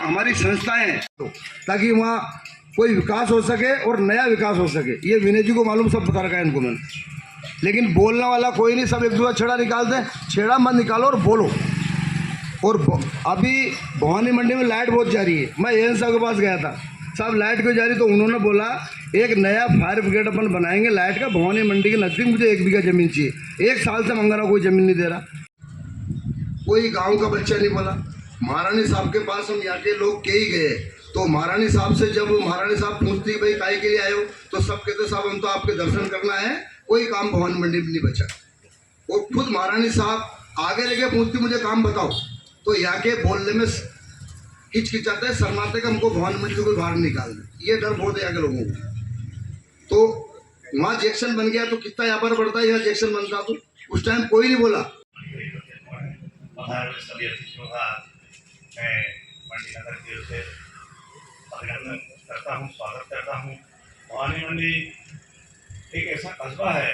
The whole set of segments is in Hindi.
हमारी संस्थाएं हैं, ताकि वहाँ कोई विकास हो सके और नया विकास हो सके। ये विनय जी को मालूम, सब बता रखा है इनको मैंने। लेकिन बोलने वाला कोई नहीं, सब एक दूसरा छेड़ा निकालते हैं। छेड़ा मत निकालो और बोलो। और अभी भवानी मंडी में लाइट बहुत जा रही है। मैं एन साहब के पास गया था, साहब लाइट क्यों जा रही, तो उन्होंने बोला एक नया फायर ब्रिगेड अपन बनाएंगे लाइट का भवानी मंडी के नज़दीक, मुझे 1 बीघा ज़मीन चाहिए। 1 साल से मंगा रहा, कोई ज़मीन नहीं दे रहा। कोई गांव का बच्चा नहीं बोला। महारानी साहब के पास हम यहाँ के लोग के ही गए, तो महारानी साहब से जब महारानी साहब पूछती भाई काय के लिए आए हो, तो सब कहते साहब हम तो आपके दर्शन करना है, कोई काम भवानी मंडी में नहीं बचा। और खुद महारानी साहब आगे लेके पूछती मुझे काम बताओ, तो यहाँ के बोलने में हिचकिचाते हैं, शर्माते कि हमको भवानी मंडी से कोई बाहर निकालना। ये डर बहुत है यहाँ के लोगों को। तो वहाँ जैक्शन बन गया तो कितना व्यापार बढ़ता है, यहाँ जैक्शन बनता तो उस टाइम कोई नहीं बोला। सभी अतिथियों का मैं मंडी नगर की ओर से अभिनंदन करता हूँ, स्वागत करता हूँ। भवानी मंडी एक ऐसा कस्बा है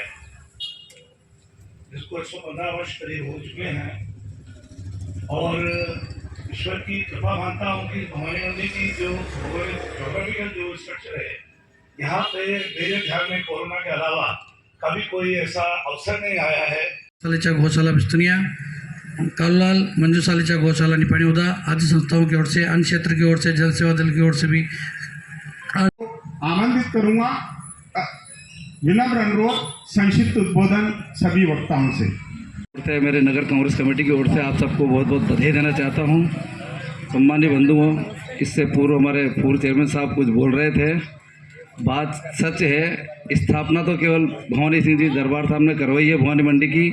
जिसको 115 वर्ष करीब हो चुके हैं, और ईश्वर की कृपा मानता हूँ कि भवानी मंडी की जो जोग्राफिकल जो स्ट्रक्चर है, यहाँ पे मेरे ध्यान में कोरोना के अलावा कभी कोई ऐसा अवसर नहीं आया है। सालेचा गौशाला बिस्तनिया, कालूलाल मंजू सालेचा गौशाला निपाणी उदा आदि संस्थाओं की ओर से, अन्य क्षेत्र की ओर से, जल सेवा दल की ओर से भी आनंदित करूंगा। विनम्र अनुरोध, संक्षिप्त उद्बोधन सभी वक्ताओं से। मेरे नगर कांग्रेस कमेटी की ओर से आप सबको बहुत बहुत बधाई देना चाहता हूं। सम्मानित बंधुओं, इससे पूर्व हमारे पूर्व चेयरमैन साहब कुछ बोल रहे थे। बात सच है, स्थापना तो केवल भवानी सिंह जी दरबार साहब ने करवाई है भवानी मंडी की,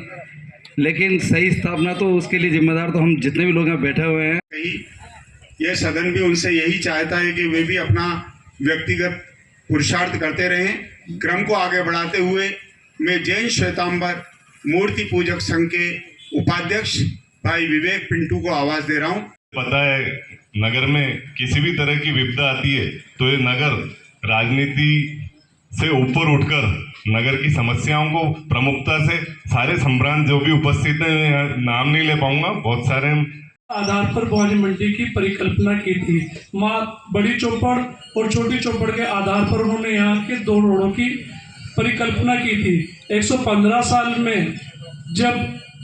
लेकिन सही स्थापना तो उसके लिए जिम्मेदार तो हम जितने भी लोग यहाँ बैठे हुए हैं। यह सदन भी उनसे यही चाहता है कि वे भी अपना व्यक्तिगत पुरुषार्थ करते रहें। क्रम को आगे बढ़ाते हुए मैं जैन श्वेतांबर मूर्ति पूजक संघ के उपाध्यक्ष भाई विवेक पिंटू को आवाज दे रहा हूँ। पता है, नगर में किसी भी तरह की विपदा आती है तो ये नगर राजनीति से ऊपर उठकर नगर की समस्याओं को प्रमुखता से सारे सम्रांत जो भी उपस्थित हैं, नाम नहीं ले पाऊंगा, बहुत सारे आधार पर भवानी मंडी की परिकल्पना की थी। माँ बड़ी चौपड़ और छोटी चौपड़ के आधार पर उन्होंने यहाँ के 2 रोडों की परिकल्पना की थी। 115 साल में जब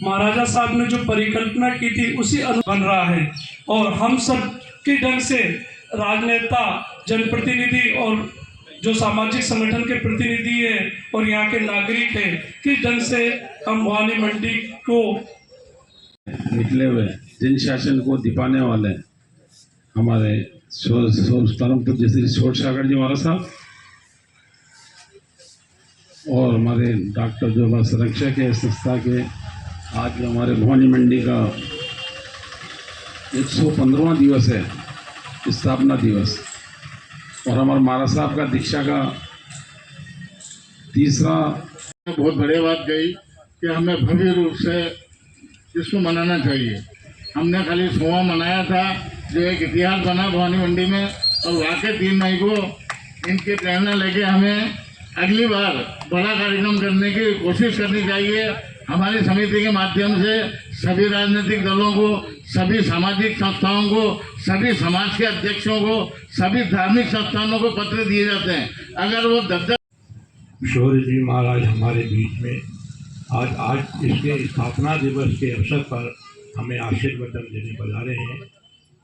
महाराजा साहब ने जो परिकल्पना की थी उसी बन रहा है, और हम सब के ढंग से राजनेता, जनप्रतिनिधि और जो सामाजिक संगठन के प्रतिनिधि है और यहाँ के नागरिक है, किस ढंग से हम भवानी मंडी को निकले हुए जिन शासन को दिपाने वाले हमारे परम पूज्य श्री छोट सागर जी महाराज साहब, और हमारे डॉक्टर जो हमारे संरक्षक है संस्था के, आज जो हमारे भवानी मंडी का 115वां दिवस है, स्थापना दिवस, और हमारे महाराज साहब का दीक्षा का 3रा। बहुत बढ़िया बात कही कि हमें भव्य रूप से इसको मनाना चाहिए। हमने खाली 100वां मनाया था, जो एक इतिहास बना भवानी मंडी में, और वाकई 3 मई को इनकी प्रेरणा लेके हमें अगली बार बड़ा कार्यक्रम करने की कोशिश करनी चाहिए। हमारी समिति के माध्यम से सभी राजनीतिक दलों को, सभी सामाजिक संस्थाओं को, सभी समाज के अध्यक्षों को, सभी धार्मिक संस्थानों को पत्र दिए जाते हैं। अगर वो 10 शौर्य जी महाराज हमारे बीच में आज इसके स्थापना दिवस के अवसर पर हमें आशीर्वचन देने पधारे हैं।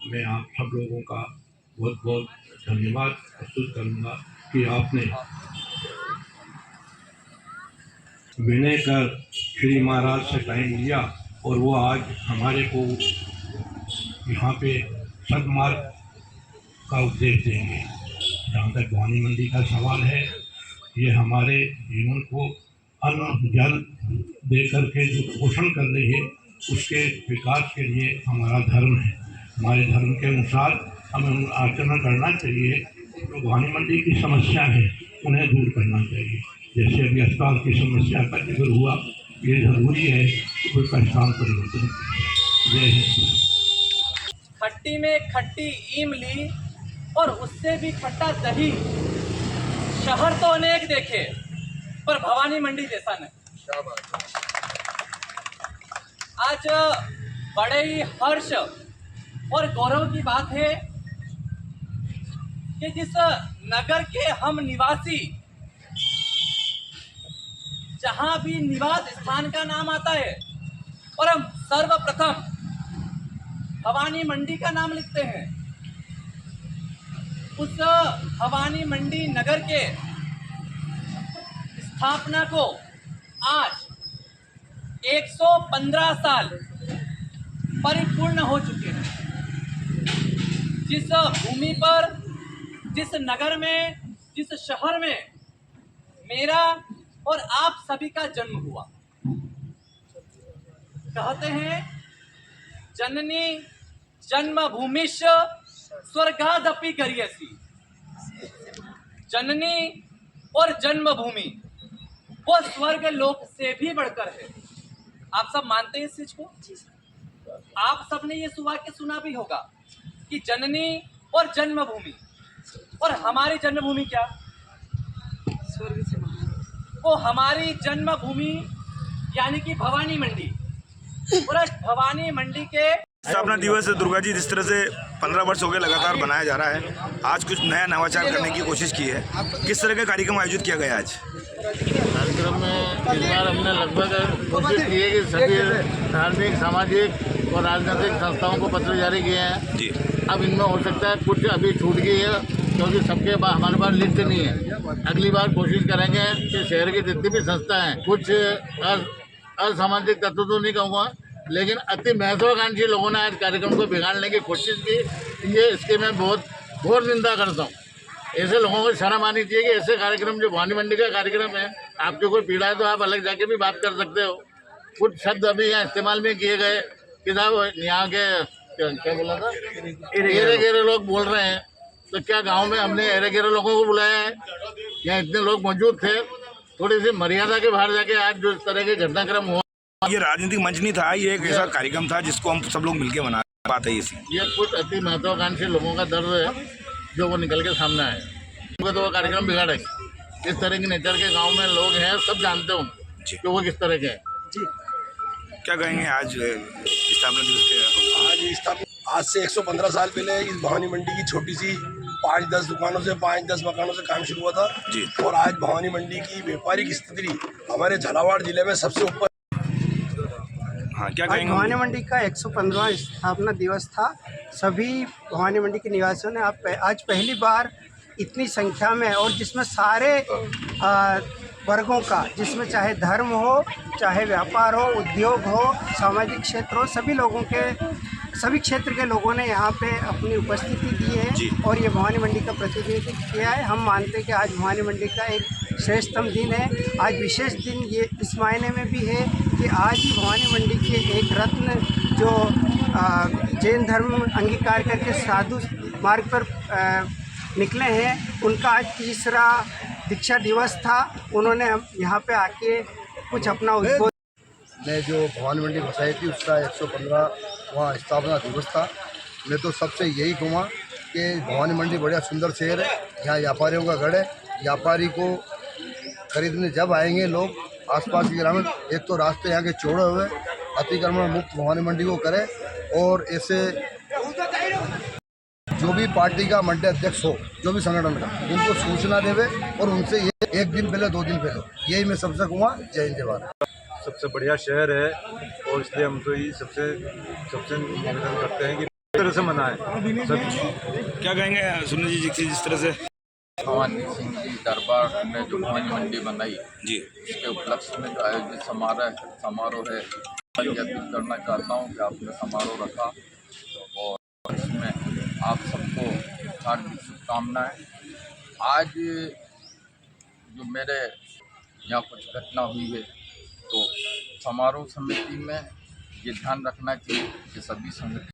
मैं आप सब लोगों का बहुत बहुत धन्यवाद प्रस्तुत करूँगा कि आपने विनय कर श्री महाराज से टाइम लिया, और वो आज हमारे को यहाँ पे सदमार्ग का उपदेश देंगे। जहाँ तक भवानी मंडी का सवाल है, ये हमारे जीवन को अन्न जल दे करके जो पोषण कर रही है, उसके विकास के लिए हमारा धर्म है। हमारे धर्म के अनुसार हमें आचरण करना चाहिए। जो भवानी मंडी की समस्या है उन्हें दूर करना चाहिए। जैसे अभी अस्पताल की समस्या का जिक्र हुआ, ये जरूरी है कि कोई पहचान परिवर्तन। जय हिंद। खट्टी में खट्टी इमली और उससे भी खट्टा दही। शहर तो अनेक देखे पर भवानी मंडी जैसा नहीं। आज बड़े ही हर्ष और गौरव की बात है कि जिस नगर के हम निवासी, जहां भी निवास स्थान का नाम आता है और हम सर्वप्रथम भवानी मंडी का नाम लिखते हैं, उस भवानी मंडी नगर के स्थापना को आज 115 साल परिपूर्ण हो चुके हैं। जिस भूमि पर, जिस नगर में, जिस शहर में मेरा और आप सभी का जन्म हुआ, कहते हैं जननी जन्मभूमिश स्वर्गादपि गरीयसी। जननी और जन्मभूमि वो स्वर्ग लोक से भी बढ़कर है। आप सब मानते हैं इस चीज को? आप सबने ये सुवाक्य सुना भी होगा कि जननी और जन्मभूमि, और हमारी जन्मभूमि क्या? स्वर्ग से वो हमारी जन्मभूमि यानी कि भवानी मंडी। और भवानी मंडी के स्थापना दिवस दुर्गा जी जिस तरह से 15 वर्ष हो गए लगातार बनाया जा रहा है, आज कुछ नया नवाचार करने की कोशिश की है। किस तरह का कार्यक्रम आयोजित किया गया आज? कार्यक्रम में इस बार हमने लगभग कोशिश की है कि सभी धार्मिक, सामाजिक और राजनीतिक संस्थाओं को पत्र जारी किए हैं जी। अब इनमें हो सकता है कुछ अभी छूट गई है, क्योंकि सबके हमारे पास लिस्ट नहीं है। अगली बार कोशिश करेंगे कि शहर की जितनी भी संस्था हैं, कुछ असामाजिक तत्व तो नहीं कहूँगा, लेकिन अति महत्वाकांक्षी लोगों ने आज कार्यक्रम को बिगाड़ने की कोशिश की। ये इसके मैं बहुत घोर निंदा करता हूँ। ऐसे लोगों को शर्म आनी चाहिए कि ऐसे कार्यक्रम, जो भवानी मंडी का कार्यक्रम है, आपको कोई पीड़ा है तो आप अलग जाके भी बात कर सकते हो। कुछ शब्द अभी यहाँ इस्तेमाल में किए गए कि साहब यहाँ के क्या बोला था, एरे गेरे लोग बोल रहे हैं। तो क्या गाँव में हमने एरे गेरे लोगों को बुलाया है? यहाँ इतने लोग मौजूद थे, थोड़ी सी मर्यादा के बाहर जाके आज जो इस तरह के घटनाक्रम हुआ, ये राजनीतिक मंच नहीं था, ये एक ऐसा कार्यक्रम था जिसको हम सब लोग मिलकर मना बात है। ये कुछ अति महत्वाकांक्षी लोगों का दर्द है जो वो निकल के सामने आए, तो वो कार्यक्रम बिगाड़ेंगे। इस तरह के नेचर के गांव में लोग हैं, सब जानते हो कि वो किस तरह के हैं। क्या कहेंगे आज स्थापना दिवस के? आज से 115 साल पहले इस भवानी मंडी की छोटी सी 5-10 दुकानों से, 5-10 मकानों से काम शुरू हुआ था जी। और आज भवानी मंडी की व्यापारिक स्थिति हमारे झालावाड़ जिले में सबसे ऊपर। हाँ, क्या आज कहेंगे? भवानी मंडी का 115वां स्थापना दिवस था। सभी भवानी मंडी के निवासियों ने आज पहली बार इतनी संख्या में, और जिसमें सारे वर्गों का, जिसमें चाहे धर्म हो, चाहे व्यापार हो, उद्योग हो, सामाजिक क्षेत्र हो, सभी क्षेत्र के लोगों ने यहाँ पे अपनी उपस्थिति दी है और ये भवानी मंडी का प्रतिनिधित्व किया है। हम मानते हैं कि आज भवानी मंडी का एक श्रेष्ठतम दिन है। आज विशेष दिन ये इस मायने में भी है कि आज ही भवानी मंडी के एक रत्न जो जैन धर्म अंगीकार करके साधु मार्ग पर निकले हैं, उनका आज तीसरा दीक्षा दिवस था। उन्होंने यहाँ पे आके कुछ अपना उद्बोधन ने जो भवानी मंडी बसाई थी उसका 115वां स्थापना दिवस था। मैं तो सबसे यही कहूँगा कि भवानी मंडी बढ़िया सुंदर शहर है, यहाँ व्यापारियों का गढ़ है। व्यापारी को खरीदने जब आएंगे लोग आसपास के ग्रामीण, एक तो रास्ते यहाँ के चौड़े हुए, अतिक्रमण मुक्त भवानी मंडी को करें और ऐसे जो भी पार्टी का मंडी अध्यक्ष हो, जो भी संगठन का, उनको सूचना देवे और उनसे ये 1 दिन पहले 2 दिन पहले, यही मैं सबसे कहूँगा। जय हिंद जय भारत। सबसे बढ़िया शहर है और इसलिए हम तो ये सबसे निवेदन करते हैं कि इस तरह से मनाएं सब। क्या कहेंगे सुनील जी जिस तरह से भवानी सिंह जी दरबार में जो भवानी मंडी बनाई जी, इसके उपलक्ष्य में जो आयोजित समारोह है, व्यतीत करना चाहता हूँ कि आपने समारोह रखा और इसमें आप सबको हार्दिक शुभकामनाएँ। आज जो मेरे यहाँ कुछ घटना हुई है तो समारोह समिति में ये ध्यान रखना चाहिए कि सभी संगठन